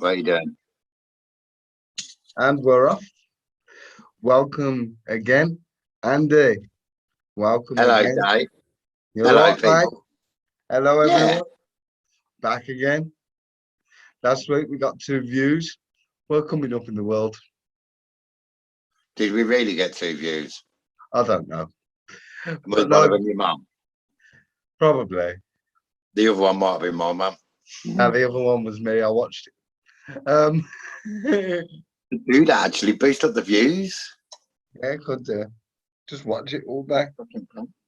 What are you doing? And we're off. Welcome again, Andy. Welcome Hello, again. Dave. You're Hello, right, mate. people. Hello, Yeah. everyone. Back again. Last week we got 2 views. We're coming up in the world. Did we really get 2 views? I don't know. Was But one of no, them your mum? probably. The other one might have been my mum. The other one was me. I watched it. Do that actually boost up the views? Yeah, could do. Just watch it all day.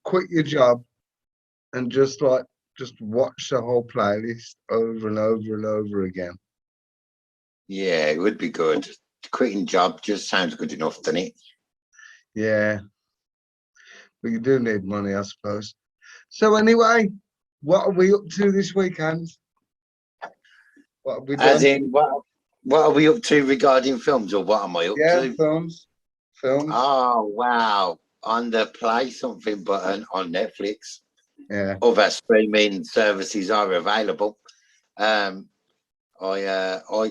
Quit your job and just watch the whole playlist over and over and over again. Yeah, it would be good. Quitting job just sounds good enough, doesn't it? Yeah. But you do need money, I suppose. So anyway, what are we up to this weekend? What have we done? As in, what are we up to regarding films, or what am I up Yeah, to? films. Oh, wow. On the play something button on Netflix. Yeah, Other streaming services are available. I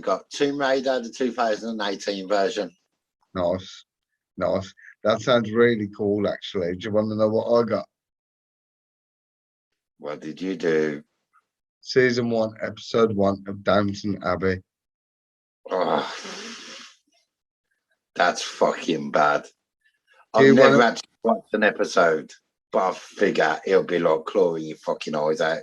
got Tomb Raider, the 2018 version. nice. That sounds really cool, actually. Do you want to know what I got? What did you do? Season 1, episode 1 of Downton Abbey. Oh, that's fucking bad. Do I've you never want actually watched an episode, but I figure it'll be like clawing your fucking eyes out.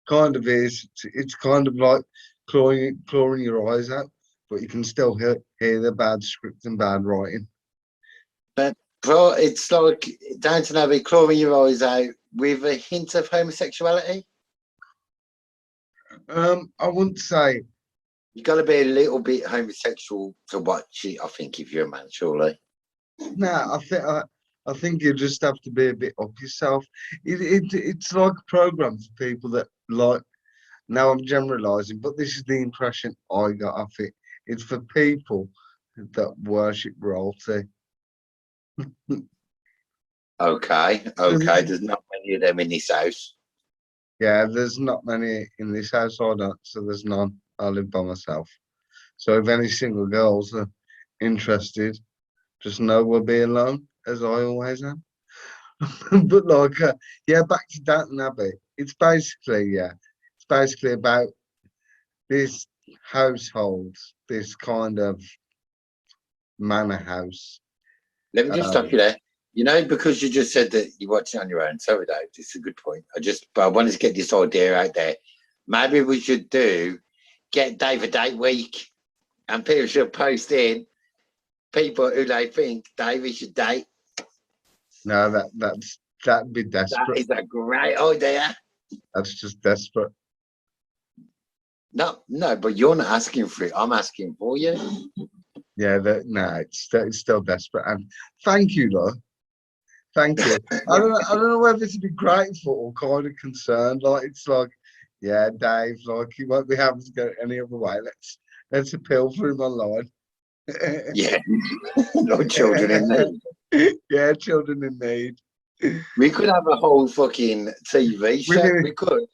kind of is. It's kind of like clawing your eyes out, but you can still hear the bad script and bad writing. But bro, it's like Downton Abbey clawing your eyes out with a hint of homosexuality. I wouldn't say. You got to be a little bit homosexual to watch it, I think, if you're a man, surely. Nah, I think you just have to be a bit up yourself. It's like a program for people that like. Now I'm generalising, but this is the impression I got of it. It's for people that worship royalty. Okay, there's not many of them in this house. Yeah, there's not many in this house. I don't, so there's none. I live by myself. So if any single girls are interested, just know we'll be alone, as I always am. But yeah, back to Downton Abbey. It's basically about this household, this kind of manor house. Let me just stop Um, you there. You know, because you just said that you watch it on your own. So Dave, this is a good point. But I wanted to get this idea out there. Maybe we should get Dave a date week, and people should post in people who they think David should date. no, that'd be That desperate. is a great idea. That's just desperate. No, but you're not asking for it. I'm asking for you. Yeah, it's still desperate. And thank you, though. Thank you. I don't know whether to be grateful or kind of concerned. Like it's like, yeah, Dave, like he won't be able to go any other way. Let's appeal for him online. Yeah, no children in need. Yeah, children in need. We could have a whole fucking TV We show. need, We could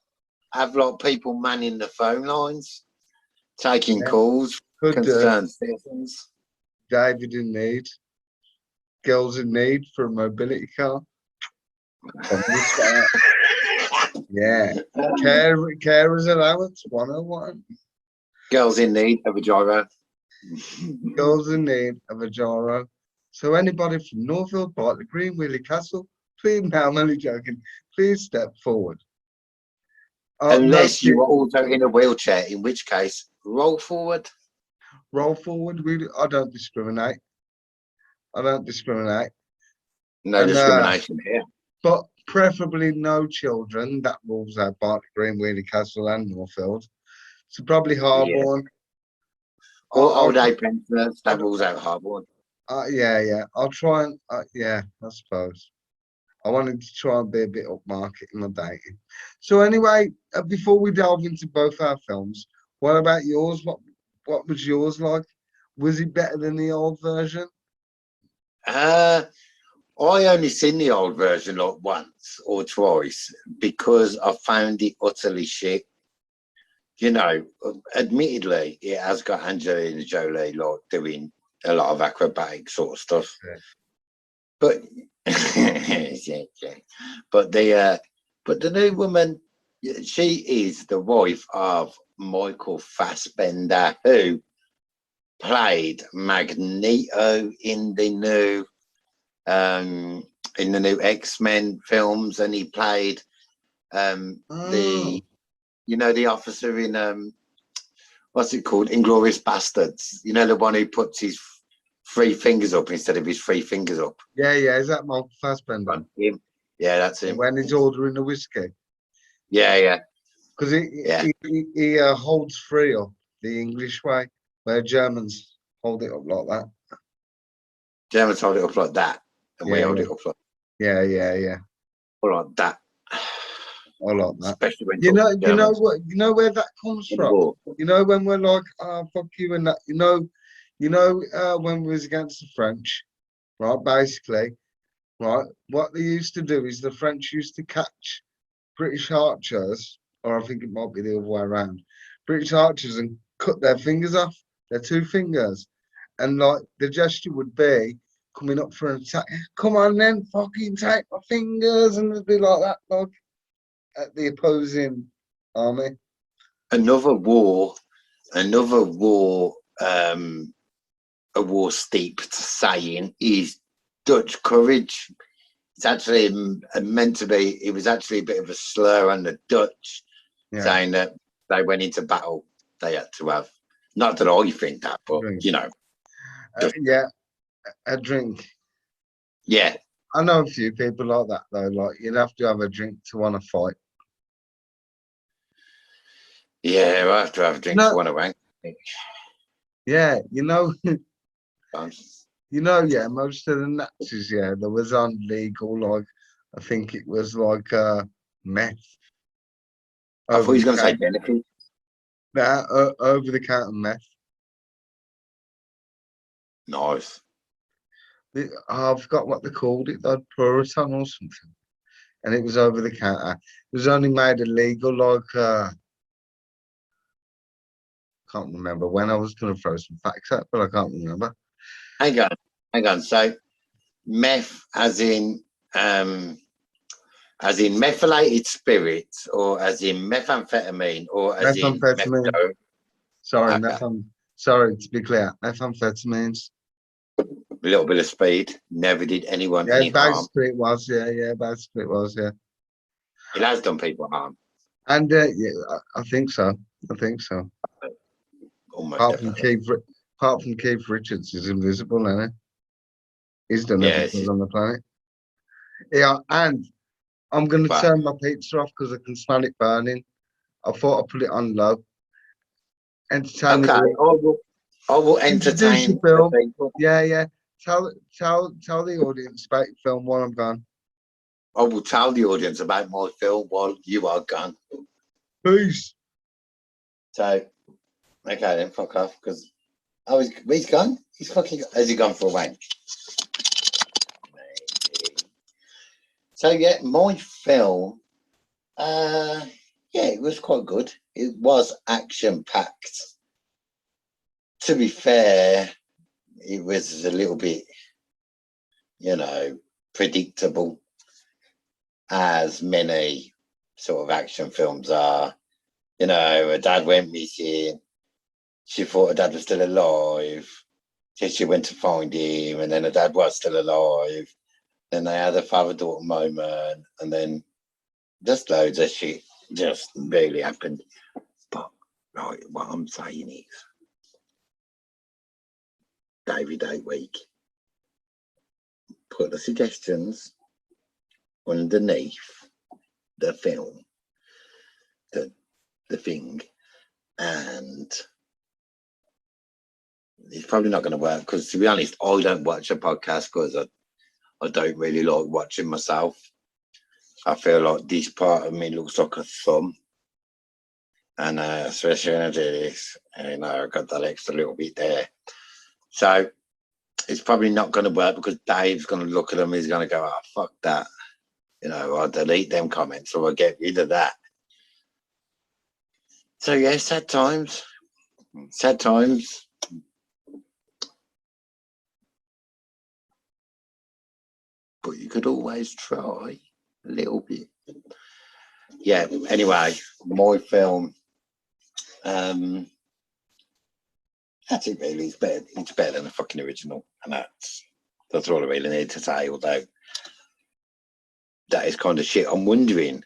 have like people manning the phone lines, taking yeah, calls, could concerned citizens. David in need, girls in need for a mobility car. From the start. Yeah, carers allowance 101. Girls in need of a gyro. Girls in need of a gyro. So anybody from Northfield, Bartlett Green, Wheelie Castle, please, no, I'm only joking. Please step forward. No, Unless you are also in a wheelchair, in which case, roll forward. roll forward. I don't discriminate. I don't discriminate. No And discrimination here. but preferably no children. That rules out Bartlett Green, Wheelie Castle, and Northfield. So probably Yeah. Harborne. Or I'll old age pensioners, that rules out Harborne. yeah. I'll try and yeah, I suppose. I wanted to try and be a bit upmarket in my dating. So anyway, before we delve into both our films, what about yours? What was yours like? Was it better than the old version? I only seen the old version like once or twice because I found it utterly shit. you know, admittedly, it has got Angelina Jolie like doing a lot of acrobatic sort of stuff. Yeah. But yeah, yeah. But the new woman, she is the wife of Michael Fassbender, who played Magneto in the new X-Men films, and he played the the officer in what's it called, Inglorious Bastards, you know, the one who puts his three fingers up instead of his three fingers up. Yeah, is that Michael Fassbender? Him. Yeah, that's him. When he's ordering the whiskey. Yeah. Because he holds three up the English way, where Germans hold it up like that. Germans hold it up like that, and we hold it up like Yeah. or like that. I like that. Especially when you know where that comes from. You know, when we're like, oh, fuck you and that. When we was against the French, right? Basically, right. What they used to do is the French used to catch British archers, or I think it might be the other way around. British archers and cut their fingers off, their two fingers, and like the gesture would be coming up for an attack. Come on, then, fucking take my fingers, and it'd be like that, like at the opposing army. Another war, a war steeped saying is Dutch courage. It's actually meant to be. It was actually a bit of a slur on the Dutch, saying that they went into battle. They had to have. Not that I think that, but you know. A drink. Yeah. I know a few people like that though. Like you'd have to have a drink to want to fight. Yeah, I have to have a drink to want to wank. Yeah, most of the Nazis, there was on legal, like I think it was like meth. I thought he was going to say benefit. Over the counter meth. Nice. I forgot what they called it, though, Puritan or something. And it was over the counter. It was only made illegal, like, can't remember when. I was going to throw some facts out, but I can't remember. Hang on. So, meth, as in methylated spirits, or as in methamphetamine, or as in methadone. Sorry, sorry, to be clear, methamphetamines. A little bit of speed never did anyone any harm. Basically it was, basically it was, yeah. It has done people harm. And I think so. Apart from Keith Richards is invisible, isn't he? He's done everything on the planet. Yeah, and I'm going to turn my pizza off because I can smell it burning. I thought I'd put it on low. Entertain I will entertain the people. Yeah. Tell the audience about your film while I'm gone. I will tell the audience about my film while you are gone. Peace. So, okay then, fuck off, because he's gone. He's fucking. Has he gone for a wank? Maybe. So yeah, my film. It was quite good. It was action packed. To be fair, it was a little bit, predictable, as many sort of action films are. Her dad went missing. She thought her dad was still alive. So she went to find him, and then her dad was still alive. Then they had a father-daughter moment, and then just loads of shit just really happened. But right, what I'm saying is, David 8 week, put the suggestions underneath the film, the thing, and it's probably not going to work because, to be honest, I don't watch a podcast because I don't really like watching myself. I feel like this part of me looks like a thumb, and especially when I do this, I got that extra little bit there. So it's probably not going to work because Dave's going to look at them. He's going to go, "Oh, fuck that." I'll delete them comments or I'll get rid of that. So yeah, sad times. Sad times. But you could always try a little bit. Yeah, anyway, my film. That's it really. It's better than the fucking original. And that's all I really need to say, although that is kind of shit. I'm wondering,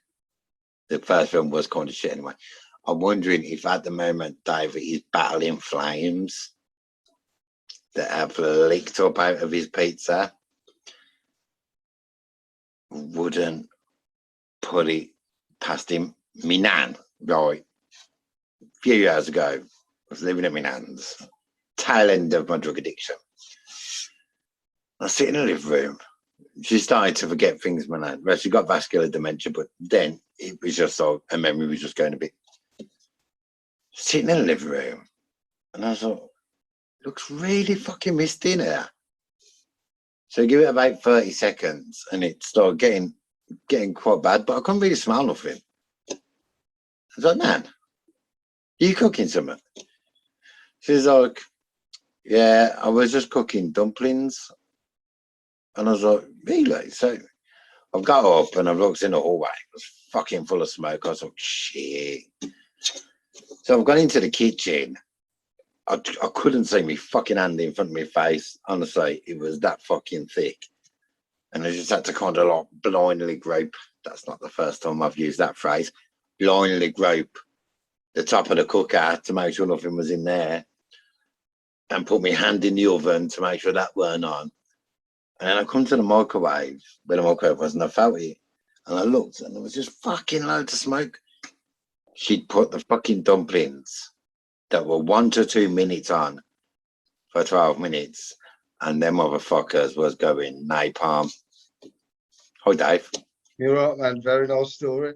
the first film was kind of shit anyway. I'm wondering if at the moment David is battling flames that have leaked up out of his pizza. Wouldn't put it past him. Me nan, right, a few years ago, I was living at my nan's, tail end of my drug addiction. I sit in the living room. She started to forget things, my nan. Well, she got vascular dementia, but then it was just like her memory was just going a bit. Sitting in the living room, and I was like, looks really fucking misty in here. So give it about 30 seconds, and it started getting quite bad, but I couldn't really smell nothing. I was like, Nan, are you cooking something? She's like, yeah, I was just cooking dumplings. And I was like, really? So I've got up and I've looked in the hallway. It was fucking full of smoke. I was like, shit. So I've gone into the kitchen. I couldn't see me fucking hand in front of my face. Honestly, it was that fucking thick. And I just had to kind of like blindly grope. That's not the first time I've used that phrase. Blindly grope the top of the cooker to make sure nothing was in there. And put my hand in the oven to make sure that weren't on. And then I come to the microwave, where the microwave was, and I felt it. And I looked, and there was just fucking loads of smoke. She'd put the fucking dumplings that were 1 to 2 minutes on for 12 minutes, and them motherfuckers was going napalm. Hi, Dave. You're right, man. Very nice story.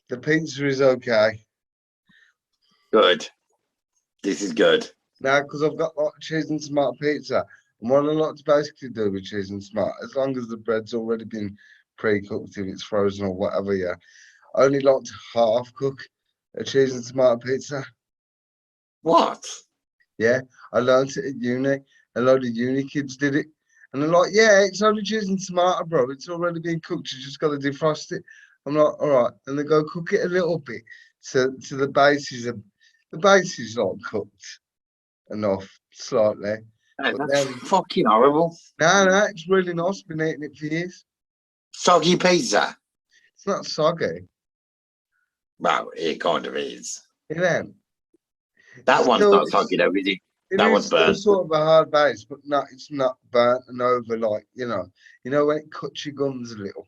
The pizza is okay. Good. This is good. Now, because I've got like cheese and tomato pizza, and what I like to basically do with cheese and tomato, as long as the bread's already been pre-cooked, if it's frozen or whatever, yeah, I only like to half cook a cheese and tomato pizza. What? Yeah, I learned it at uni. A load of uni kids did it. And they're like, yeah, it's only cheese and tomato, bro. It's already been cooked. You just got to defrost it. I'm like, all right. And they go cook it a little bit. So to the base is like cooked enough, slightly. No, But that's then, fucking horrible. no, it's really nice. Been eating it for years. Soggy pizza. It's not soggy. Well, it kind of is. You know, That it's one's still, not soggy though, is it? it That is one's still burnt. sort of a hard base, but no, it's not burnt and over like, you know when it cuts your gums a little.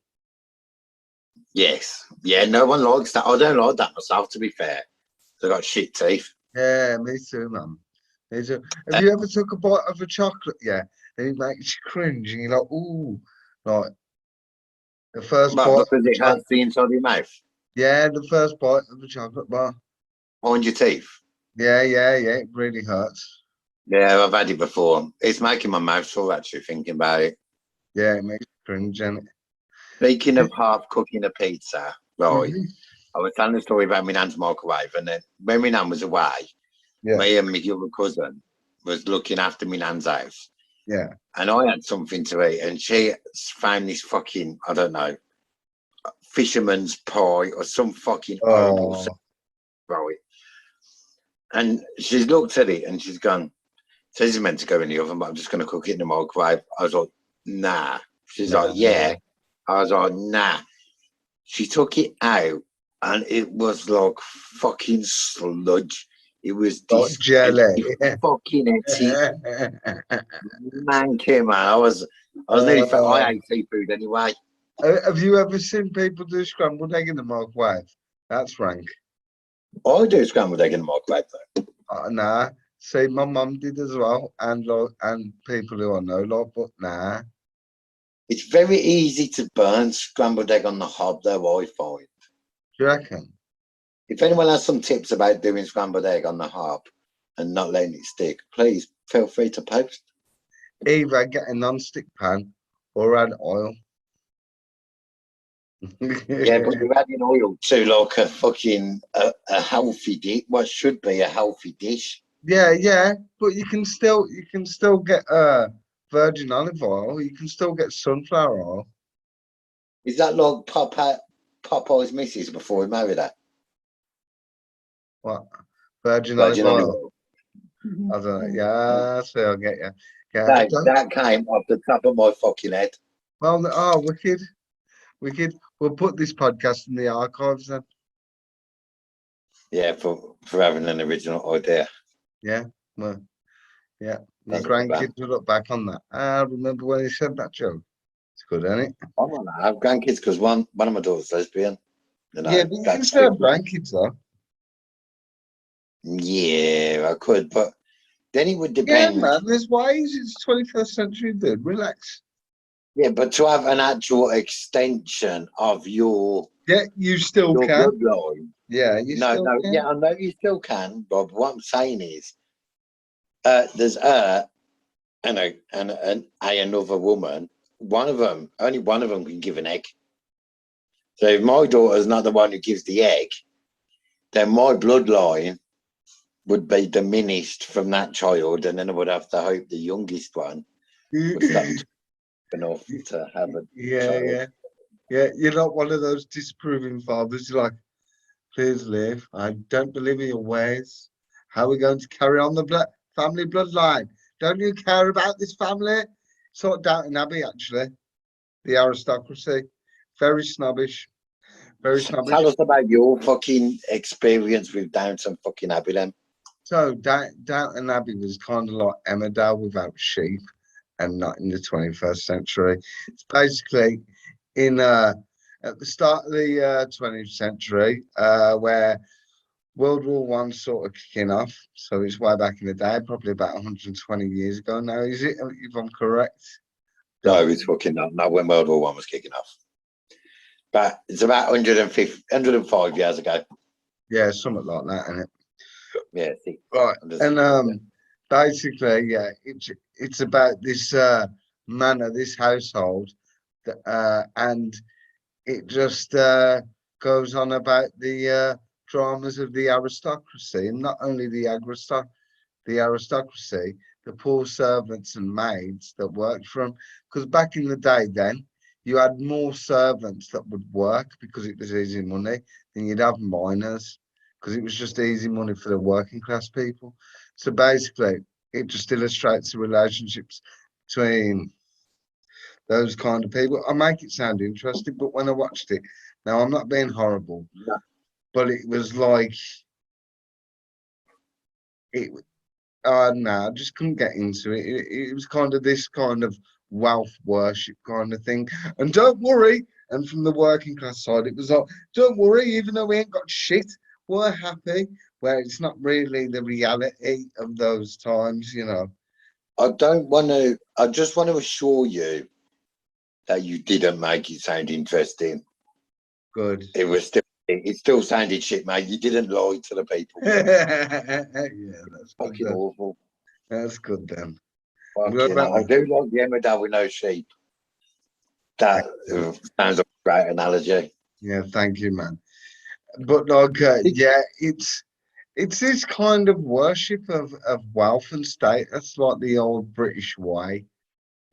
Yes. Yeah, no one likes that. I don't like that myself, to be fair. They got shit teeth. Yeah, me too, man. Me too. Have you ever took a bite of a chocolate? Yeah, and it makes you cringe, and you're like, ooh, like the first But bite of because a it hurts chocolate. the inside of your mouth. Yeah, the first bite of a chocolate bar. Behind your teeth. Yeah, yeah, yeah. It really hurts. Yeah, I've had it before. It's making my mouth sore actually thinking about it. Yeah, it makes you cringe, and Speaking of half cooking a pizza, right? Mhm. I was telling the story about my nan's microwave, and then when my nan was away, Yeah, me and my younger cousin was looking after my nan's house. yeah. And I had something to eat, and she found this fucking, I don't know, fisherman's pie or some fucking horrible Oh, stuff, right? And she's looked at it and she's gone, so this is meant to go in the oven, but I'm just going to cook it in the microwave. I was like, nah. She's like, yeah. no. I was like, nah. She took it out and it was like fucking sludge. It was Like disgusting. jelly. Fucking empty. Man came out. I was nearly, I Uh, ate seafood anyway. have you ever seen people do scrambled egg in the microwave? That's rank. I do scrambled egg in the microwave though. Nah. See, my mum did as well, and like, and people who I know, like, but nah. It's very easy to burn scrambled egg on the hob though, I find. Do you reckon? If anyone has some tips about doing scrambled egg on the hob and not letting it stick, please feel free to post. Either get a non-stick pan or add oil. Yeah, but you're adding oil to like a fucking a healthy dish. What should be a healthy dish. Yeah, but you can still get virgin olive oil. You can still get sunflower oil. Is that like Popeye's missus before he married her? What? Virgin olive Virgin olive oil. oil. I don't know. Yeah, so I'll get you. Yeah, That, that came off the top of my fucking head. well, oh, wicked, wicked. We'll put this podcast in the archives then. Yeah, for having an original idea. Yeah, well, yeah. Your That's not bad. grandkids will look back on that. I remember when he said that joke. It's good, isn't it? I want to have grandkids because one of my daughter's lesbian. You Yeah, know, but you can that's still have stupid. grandkids though. Yeah, I could, but then it would Yeah, depend. man. There's ways. It's 21st century, dude. Relax. Yeah, but to have an actual extension of your Yeah, you still can. bloodline. Yeah, you No, still no, can. yeah, I know you still can, Bob. What I'm saying is, there's and another woman. Only one of them can give an egg. So if my daughter's not the one who gives the egg, then my bloodline would be diminished from that child, and then I would have to hope the youngest one would stop enough to have a Yeah, child. yeah, yeah. You're not one of those disapproving fathers. You're like, please live. I don't believe in your ways. How are we going to carry on the family bloodline? Don't you care about this family? Sort of Downton Abbey, actually. The aristocracy. Very snobbish. Very Tell snobbish. us about your fucking experience with Downton fucking Abbey then. So Downton Abbey was kind of like Emmerdale without sheep and not in the 21st century. It's basically in at the start of the 20th century, where World War One sort of kicking off. So it's way back in the day, probably about 120 years ago now, is it? If I'm correct. No, it's fucking not when World War One was kicking off. But it's about 150, 105 years ago. Yeah, something like that, isn't it? Yeah, see, Right. And yeah. basically, yeah, it's about this manor, this household, and it just goes on about the dramas of the aristocracy, and not only the aristocracy, the poor servants and maids that worked for them. Because back in the day, then you had more servants that would work because it was easy money than you'd have miners because it was just easy money for the working class people. So basically, it just illustrates the relationships between those kind of people. I make it sound interesting, but when I watched it, now I'm not being horrible, No. but it was like it. No, I just couldn't get into it. It was kind of this kind of wealth worship kind of thing. And don't worry. And from the working class side, it was like, don't worry, even though we ain't got shit, we're happy. Where it's not really the reality of those times, you know. I don't want to. I just want to assure you that you didn't make it sound interesting. Good. It was still. It still sounded shit, mate. You didn't lie to the people. Yeah, that's good Fucking then. awful. That's good then. Fucking, I do like the Emmerdale with no sheep. That sounds like a great analogy. Yeah, thank you, man. But like, yeah, it's this kind of worship of wealth and status, like the old British way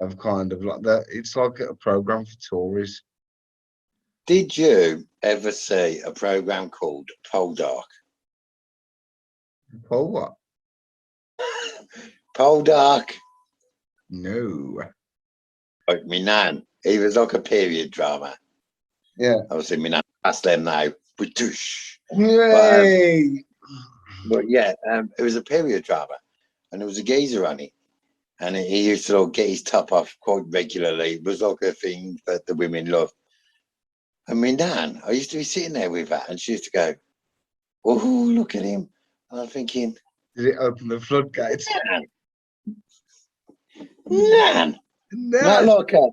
of kind of like that. It's like a program for Tories. Did you ever see a program called Poldark? Oh, what? Poldark, No. like me nan. He was like a period drama. Yeah. Obviously, me nan passed them now. British. Yay! But yeah, it was a period drama, and there was a geezer on it, and he used to like, get his top off quite regularly. It was like a thing that the women loved. I mean, nan, I used to be sitting there with her, and she used to go, "Oh, look at him." And I'm thinking, Did it open the floodgates? Nan, not No. like a,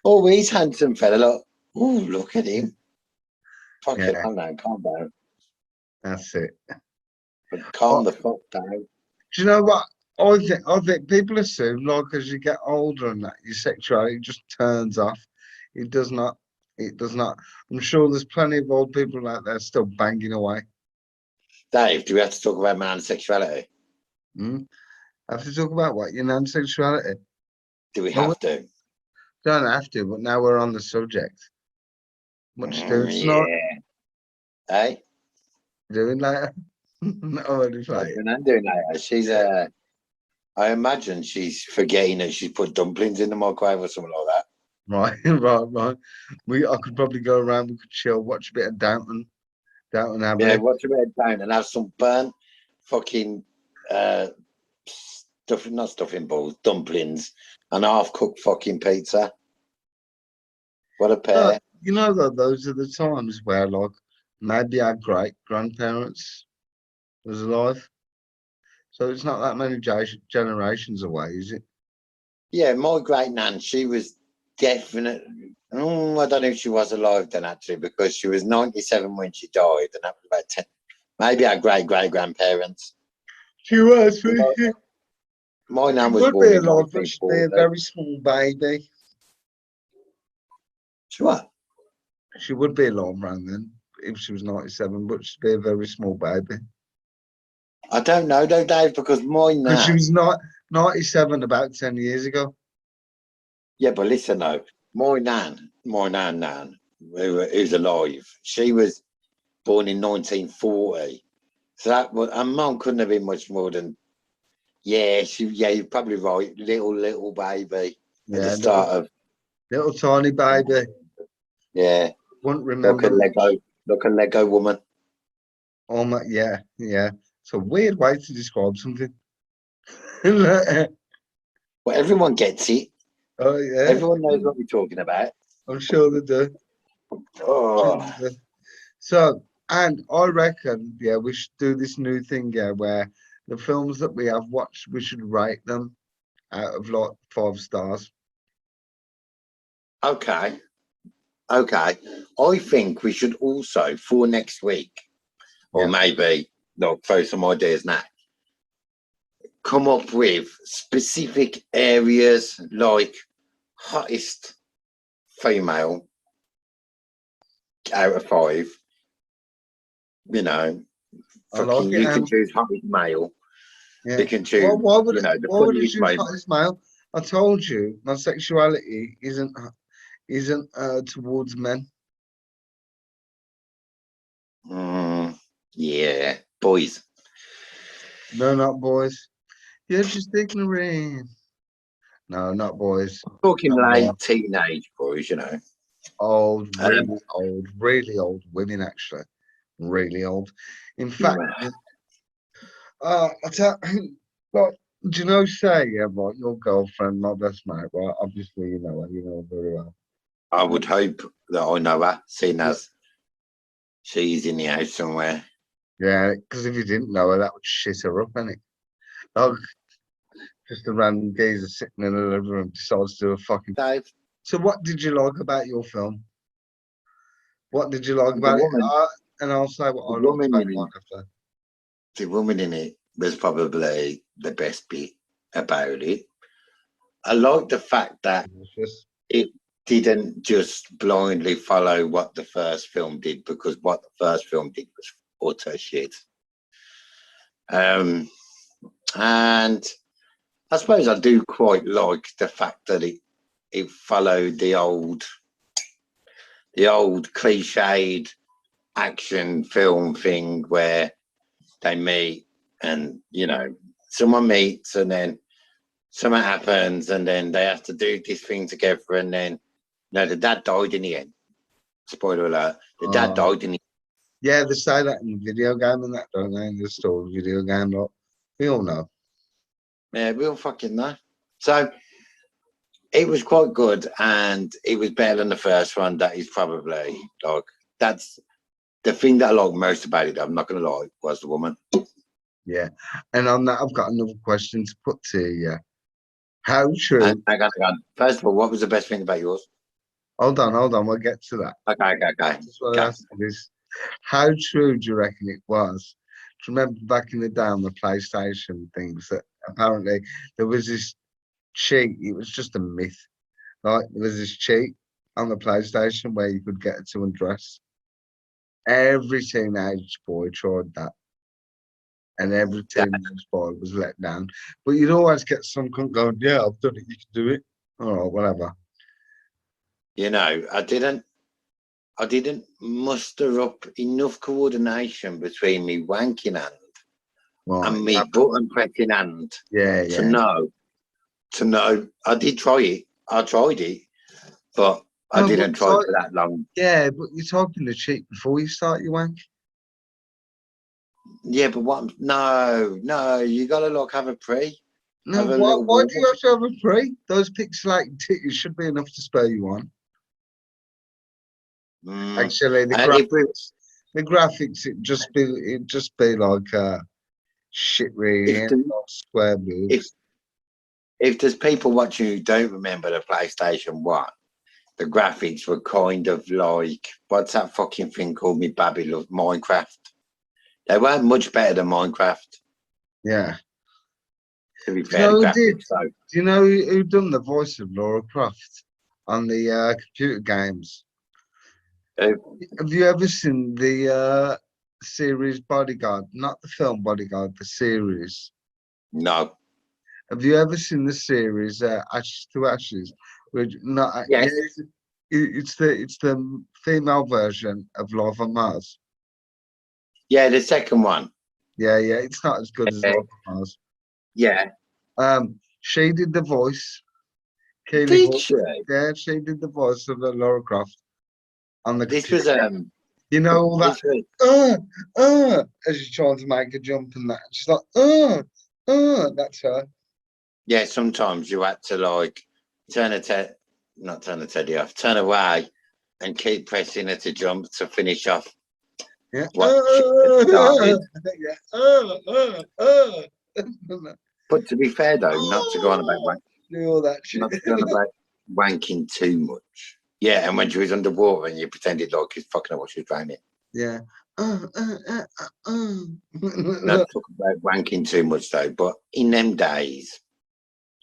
oh, he's handsome fella. Look, oh, look at him. Fucking Yeah, hell, now, calm down. that's it. But calm Oh, the fuck down. do you know what? I think people assume like as you get older and that your sexuality just turns off. It does not. It does not. I'm sure there's plenty of old people out there still banging away. Dave, do we have to talk about man sexuality? Hmm? Have to talk about what your non-sexuality. Do we No, we have to? don't have to, but now we're on the subject. What you doing tonight? Yeah. Hey, Doing later? Not already what's playing. Fernando doing later? She's I imagine she's forgetting that she's put dumplings in the microwave or something like that. Right, right. I could probably go around. We could chill, watch a bit of Downton Yeah, Abbey. watch a bit of down and have some burnt fucking stuff, not stuffing balls, dumplings, and half cooked fucking pizza. What a But pair. you know, though, those are the times where, like, maybe our great grandparents was alive. So it's not that many generations away, is it? Yeah, my great nan, she was definitely. I don't know if she was alive then actually, because she was 97 when she died, and that was about 10. Maybe our great grandparents. She was. My She nan was would be born in alive, but she'd be a 1940. very small baby. Sure. She would be alive around then if she was 97, but she'd be a very small baby. I don't know though, Dave, because my Because she nan. was not 97 about 10 years ago. Yeah, but listen though, my nan, who's alive, she was born in 1940. So that was, and mum couldn't have been much more than, yeah, you're probably right. Little baby at the Yeah, start of, little tiny baby. yeah, Wouldn't look remember at much. Lego woman. Oh my, yeah. It's a weird way to describe something. Oh Well, everyone gets it. yeah, Everyone knows what we're talking about. I'm sure they do. Sure Oh, they do. So, and I reckon, yeah, we should do this new thing, yeah, where the films that we have watched, we should rate them out of like 5 stars. okay. Okay. I think we should also, for next week, or Yeah. maybe, like, throw some ideas now, come up with specific areas like hottest female out of five. You know, I like fucking, it. you can choose hottest male. Yeah. You can Well, choose, the why would I funniest choose male. hottest male? I told you my sexuality isn't towards men. Yeah, boys. No, not boys. You're just ignorant. No, not boys. Talking Not boys. late teenage boys, you know. Old, Um, really old women, actually. Really old. In fact, yeah, I tell like, do you know, say, yeah, right, your girlfriend, my best mate, right? Obviously, you know her very well. I would hope that I know her, seeing Yeah, as she's in the house somewhere. yeah, because if you didn't know her, that would shit her up, innit? Like, just a random geezer sitting in a living room decides to do a fucking. Dave, So, what did you like about your film? What did you like the about it? woman, And I'll say what the I liked woman about in mine it, after. the woman in it was probably the best bit about it. I like the fact that It's just, it didn't just blindly follow what the first film did, because what the first film did was utter shit. And I suppose I do quite like the fact that it followed the old cliched action film thing where they meet and someone meets and then something happens and then they have to do this thing together and then the dad died in the end. Spoiler alert, the dad uh, died in the yeah, they say that in the video game and that, don't they? In the story video game, like, we all know. Yeah, we all fucking know. So it was quite good and it was better than the first one. That is probably like that's the thing that I like most about it, I'm not gonna lie, was the woman. Yeah. And on that, I've got another question to put to you. How And true? hang on. First of all, what was the best thing about yours? Hold on, we'll get to that. Okay. Just want to Okay. ask you this. How true do you reckon it was? Do you remember back in the day on the PlayStation things that apparently there was this cheat, it was just a myth. Like there was this cheat on the PlayStation where you could get it to undress. Every teenage boy tried that, and every Yeah, teenage boy was let down. But you'd always get some cunt going, "Yeah, I've done it. You can do it." All right, whatever. you know, I didn't muster up enough coordination between me wanking hand Right. and Yeah. me button pressing hand Yeah. to Yeah. know to know. I did try it. I tried it, but I No, but didn't try for that long. yeah, but you're talking the cheek before you start your wank. Yeah, but what? No, you gotta like have a pre, No, have a little why warm do up. you have to have a pre? Those pixelated titties should be enough to spur you on. Mm. Actually, And if we, the graphics, it just be like shit really, if and the, like square if boobs. if there's people watching who don't remember the PlayStation One, the graphics were kind of like what's that fucking thing called? Me Babby love Minecraft. They weren't much better than Minecraft. Yeah. To be Do you fair, know the who did? graphics though. Do you know who done the voice of Laura Croft on the computer games? Uh, Have you ever seen the series Bodyguard? Not the film Bodyguard, the series. no. Have you ever seen the series Ashes to Ashes? Which not yeah, Yes. it's the female version of Life on Mars. Yeah, the second one. Yeah, yeah, it's not as good as Uh, Life on Mars. yeah. She did the voice. Keely Did Hawk. she? Yeah, she did the voice of Laura Croft on the This computer was game. You know all that this was as she's trying to make a jump and that. She's like, that's her. yeah. Sometimes you had to like turn a te- not turn the teddy off, turn away, and keep pressing it to jump to finish off Yeah. what she had started. Yeah. But to be fair though, not to go on about Do all that shit. not to go on about wanking too much. Yeah, and when she was underwater and you pretended like you fucking know what she was drowning. Yeah. Not to talk about wanking too much though, but in them days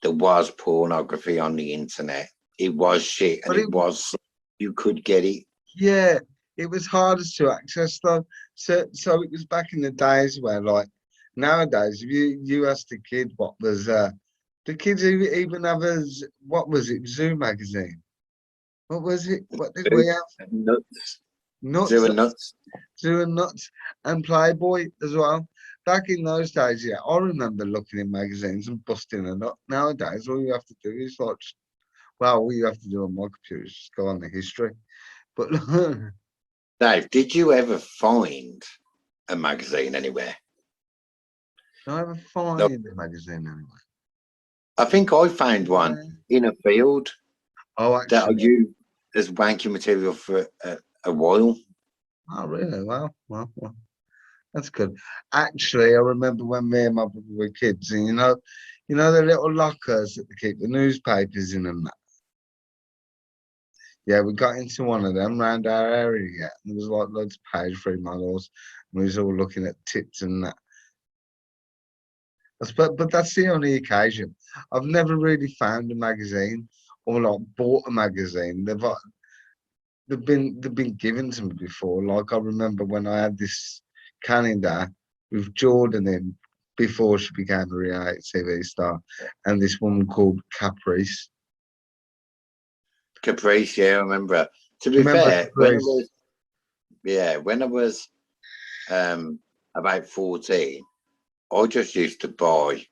there was pornography on the internet. It was shit and But it, it was you could get it. yeah, it was hardest to access though. So it was back in the days where like nowadays, if you asked a kid what was the kids who even have what was it, Zoo magazine? What was it? What did we have? Nuts. Nuts, Doing nuts. Zoo and Nuts, and Playboy as well. Back in those days, yeah, I remember looking in magazines and busting a nut. Nowadays, all you have to do is like, well, all you have to do on my computer is just go on the history. But Dave, did you ever find a magazine anywhere? I ever No. find a magazine anyway? I think I found one in a field Oh, that I actually, used as wanking material for a while. oh, really? Well, that's good. Actually, I remember when me and my brother were kids, and you know the little lockers that they keep the newspapers in and that. Yeah, we got into one of them around our area, yeah, and there was like loads of page free models, and we was all looking at tits and that. But that's the only occasion. I've never really found a magazine or like bought a magazine. They've been given to me before. Like I remember when I had this calendar with Jordan in before she became a reality TV star, and this woman called Caprice. Caprice, yeah, I remember. To Do be you remember fair, Caprice? when I was about 14, I just used to buy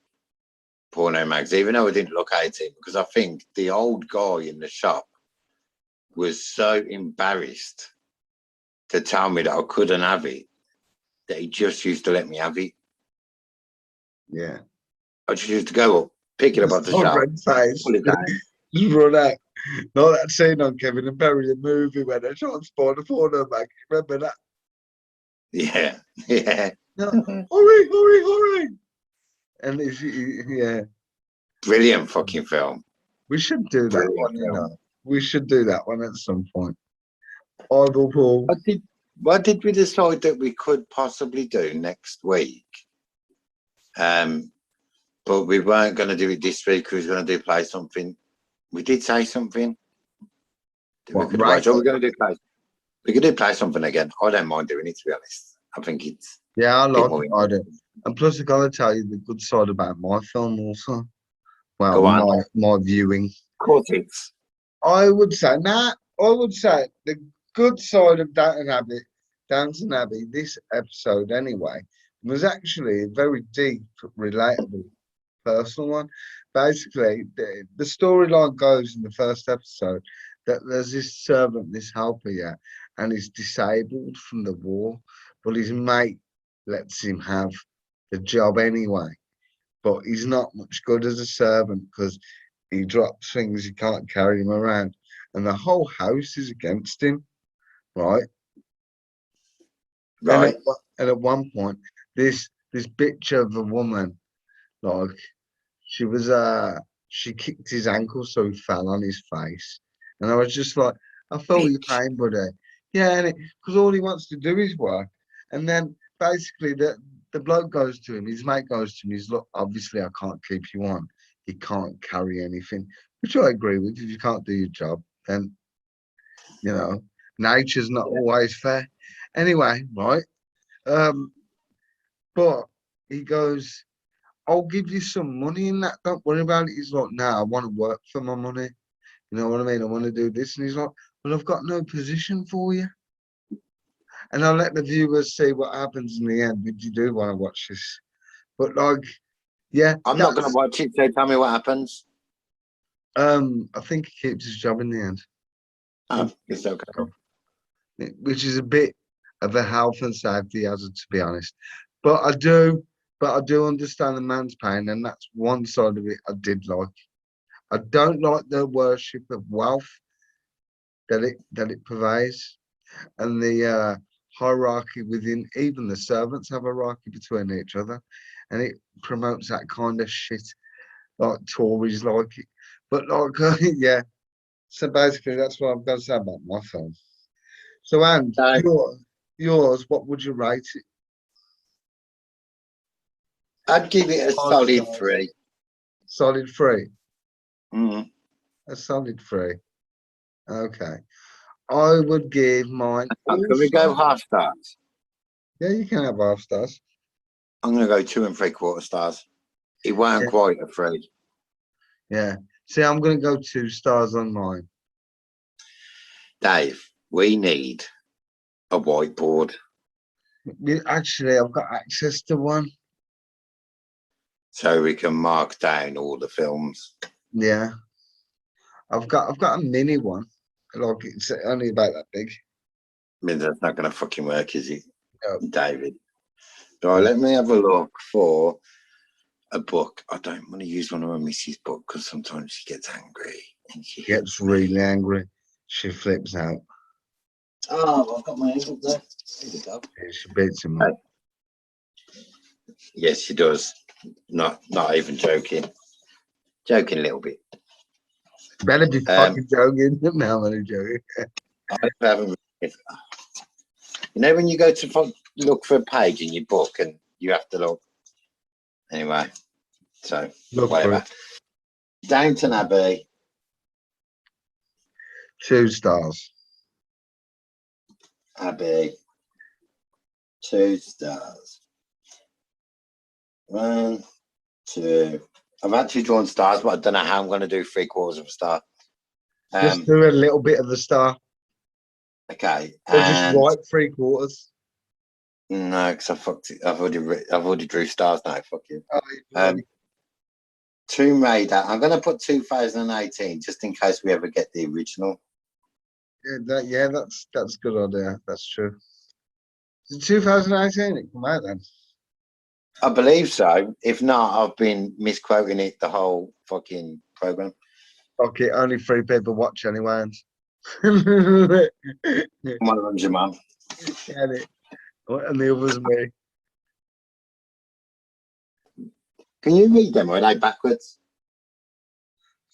porno mags, even though I didn't look 18, because I think the old guy in the shop was so embarrassed to tell me that I couldn't have it that he just used to let me have it. Yeah. I just used to go up, pick it up off Just the got shelf, red face. pull it down. Just run out. Not that scene on Kevin and Perry, the movie when they try and spawn a porno mag. Remember that? Yeah, yeah. No, hurry, hurry, hurry! And it's yeah. Brilliant fucking film. We should do that Brilliant one, you film. know. We should do that one at some point. I will Paul. What did we decide that we could possibly do next week? But we weren't going to do it this week. We was going to play something. We did say something. We What, could right? watch. Or we're going to do play. We could do play something again. I don't mind doing it, to be honest. I think it's Yeah, I a bit like more it. I do. And plus, I gotta tell you the good side about my film also. Well, Go on. my viewing. Of course it's. I would say, nah, I would say the good side of Downton Abbey, this episode anyway, was actually a very deep, relatable, personal one. Basically, the storyline goes in the first episode that there's this servant, this helper, yeah, and he's disabled from the war, but his mate lets him have the job anyway. But he's not much good as a servant because he drops things, you can't carry him around, and the whole house is against him, right? And Right. and at one point, this bitch of a woman, like she was she kicked his ankle so he fell on his face, and I was just like, I felt your Bitch. pain, buddy. Yeah, and because all he wants to do is work, and then basically the bloke goes to him, his mate goes to him, he's look, obviously I can't keep you on, you can't carry anything, which I agree with. If you can't do your job, then you know nature's not Yeah. always fair. Anyway, right? Um, but he goes, I'll give you some money in that. Don't worry about it. He's like, nah, I want to work for my money. You know what I mean? I want to do this. And he's like, well, I've got no position for you. And I'll let the viewers see what happens in the end. But you do want to watch this. But like, yeah, I'm not going to that's watch it, so tell me what happens. I think he keeps his job in the end. Oh, it's okay. Which is a bit of a health and safety hazard, to be honest. But I do understand the man's pain, and that's one side of it I did like. I don't like the worship of wealth that it provides, and the hierarchy within. Even the servants have a hierarchy between each other, and it promotes that kind of shit like Tories like it. But like, yeah. So basically, that's what I've got to say about my film. So, and So yours, what would you rate it? I'd give it a Five solid stars. 3. Solid three. Mm. A solid three. Okay. I would give mine Can we go also. half stars? Yeah, you can have half stars. I'm going to go 2 3/4 stars. It weren't Yeah, quite a 3. yeah. See, I'm gonna go 2 stars on mine. Dave, we need a whiteboard. Actually, I've got access to one. So we can mark down all the films. Yeah, I've got a mini one. Like it's only about that big. I mean, that's not going to fucking work, is it, No, David? Right, no. let me have a look for a book. I don't want to use one of my missus' book because sometimes she gets angry and she Gets hits me. really angry. She flips out. Oh, I've got my hand up there. There we go. Yeah, she beats him up. Yes, she does. Not even joking. Joking a little bit. Better be Um, fucking joking. No, I'm only joking. I haven't. You know when you go to look for a page in your book and you have to look. Anyway, so Look for whatever. it. Downton Abbey. 2 stars. Abbey. 2 stars. 1, 2. I've actually drawn stars, but I don't know how I'm going to do 3/4 of a star. Just do a little bit of the star. Okay, Or just and write 3/4. no, because I fucked it. I've already drew stars now. Fuck you. Oh, Um, Tomb Raider. I'm going to put 2018 just in case we ever get the original. yeah, that's a good idea. That's true. Is it 2018 it come out then? I believe so. If not, I've been misquoting it the whole fucking program. Okay, only 3 people watch anyway. One of them's your mum. Get it. And the other's me. Can you read them? Or are they backwards?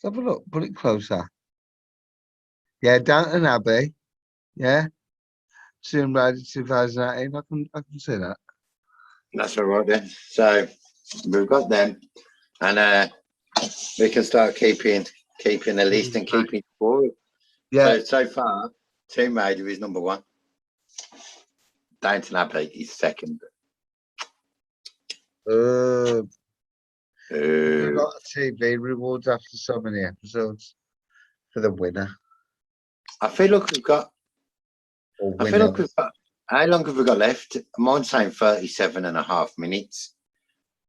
Let's have a look. Put it closer. Yeah, Downton Abbey. Yeah. Tomb Raider 2018. I can see that. That's all right then. So we've got them, and we can start keeping a list and keeping score. Yeah, So far, Tomb Raider is number one. Downton Abbey is second. a Uh, lot of TV rewards after so many episodes for the winner I feel like we've got. or I feel like winners. we've got. How long have we got left? Mine's saying 37.5 minutes.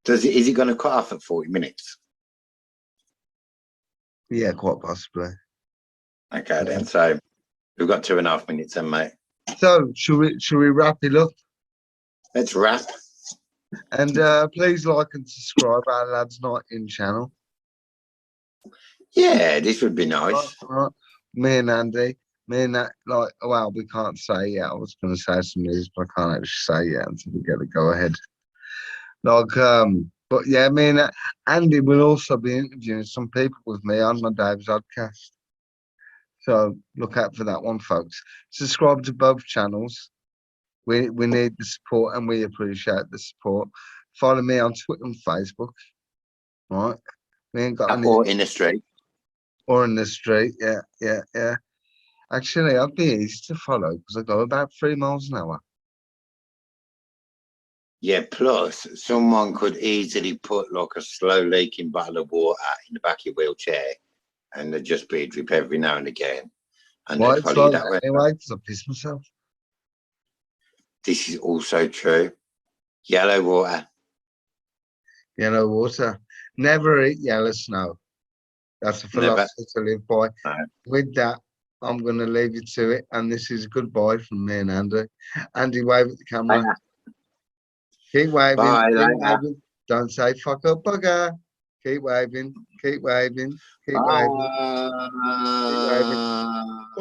Is it going to cut off at 40 minutes? Yeah, quite possibly. Okay, Yeah. then. So we've got 2.5 minutes, then, mate. So should we wrap it up? Let's wrap. And please like and subscribe our Lads Night In channel. Yeah, this would be nice. Me and Andy, like, well, we can't say yet. I was going to say some news, but I can't actually say yet until we get the go ahead. Like, but yeah, me and Andy will also be interviewing some people with me on my Dave's podcast. So look out for that one, folks. Subscribe to both channels. We need the support and we appreciate the support. Follow me on Twitter and Facebook. Right? We ain't got any, Or in the street. or in the street. Yeah. Actually, I'd be easy to follow because I go about 3 miles an hour. Yeah, plus someone could easily put like a slow leaking bottle of water in the back of your wheelchair and there'd just be a drip every now and again. And Why they'd it's follow you like that way. anyway, because I piss myself. This is also true. Yellow water. Yellow water. Never eat yellow snow. That's a Never. philosophy to live by. No. With that, I'm going to leave you to it. And this is goodbye from me and Andy. Andy, wave at the camera. Bye. Keep waving. Bye, Keep later. waving. Don't say fuck up, bugger. Keep waving. Keep waving. Keep waving. Keep waving. Bye.